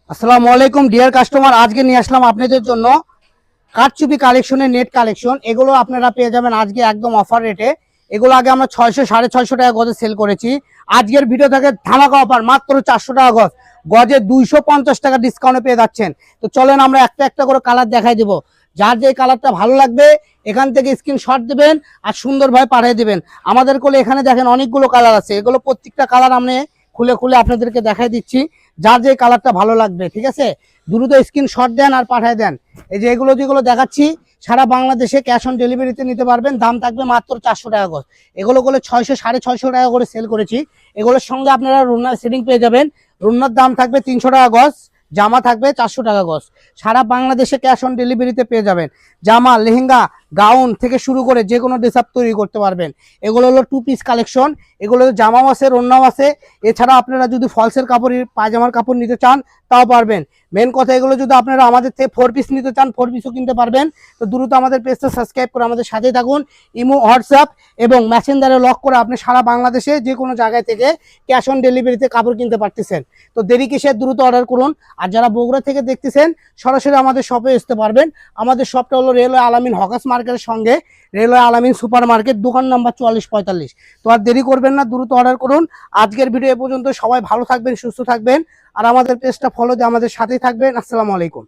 আসসালামু আলাইকুম deer customer, আজকে নিয়ে আসলাম আপনাদের জন্য কারচুপি কালেকশনের নেট কালেকশন। এগুলো আপনারা পেয়ে যাবেন আজকে একদম অফার রেটে। এগুলো আগে আমরা 600 সাড়ে 650 টাকা গজে সেল করেছি। আজকের ভিডিও থেকে ধামাকা অফার মাত্র 400 টাকা গজ, গজে 250 টাকা ডিসকাউন্টে পেয়ে যাচ্ছেন। তো চলেন আমরা একটা একটা করে কালার দেখাই দেবো। যার যে কালারটা ভালো লাগবে এখান থেকে স্ক্রিনশট দেবেন আর সুন্দরভাবে পাঠিয়ে দেবেন। আমাদের কোলে এখানে দেখেন অনেকগুলো কালার আছে, এগুলো প্রত্যেকটা কালার আমি খুলে খুলে আপনাদেরকে দেখাই দিচ্ছি। যার যে কালারটা ভালো লাগবে, ঠিক আছে, দ্রুত স্ক্রিনশট দেন আর পাঠিয়ে দেন। এই যে এগুলো যেগুলো দেখাচ্ছি সারা বাংলাদেশে ক্যাশ অন ডেলিভারিতে নিতে পারবেন। দাম থাকবে মাত্র 400 টাকা গজ। এগুলো করে 600 সাড়ে 600 টাকা করে সেল করেছি। এগুলোর সঙ্গে আপনারা রুনার সেটিং পেয়ে যাবেন। রুনার দাম থাকবে 300 টাকা গজ, জামা থাকবে 400 টাকা গজ। সারা বাংলাদেশে ক্যাশ অন ডেলিভারিতে পেয়ে যাবেন। জামা, লেহেঙ্গা, গাউন থেকে শুরু করে যে কোনো ড্রেস আপ তৈরি করতে পারবেন। এগুলো হলো 2 পিস কালেকশন। এগুলো জামাও আছে, রন্নাও আছে। এছাড়া আপনারা যদি ফলসের কাপড়, পায়জামার কাপড় নিতে চান তাও পারবেন। মেন কথা, এগুলো যদি আপনারা আমাদের থেকে 4 পিস নিতে চান 4 পিসও কিনতে পারবেন। তো দ্রুত আমাদের পেজটা সাবস্ক্রাইব করে আমাদের সাথেই থাকুন। ইমো, হোয়াটসঅ্যাপ এবং মেসেঞ্জারে লক করে আপনি সারা বাংলাদেশে যে কোনো জায়গায় থেকে ক্যাশ অন ডেলিভারিতে কাপড় কিনতে পারতেছেন। তো দেরি কিসের, দ্রুত অর্ডার করুন। আর যারা বগুড়া থেকে দেখতেছেন সরাসরি আমাদের শপে আসতে পারবেন। আমাদের শপটা হলো রেলওয়ে আলামিন হকাস মার্কেটের সঙ্গে রেলওয়ে আলামিন সুপার মার্কেট, দোকান নাম্বার 4445। তো আর দেরি করবেন না, দ্রুত অর্ডার করুন। আজকের ভিডিও এ পর্যন্ত। সবাই ভালো থাকবেন, সুস্থ থাকবেন আর আমাদের পেজটা ফলো দিয়ে আমাদের সাথেই থাকবেন। আসসালামু আলাইকুম।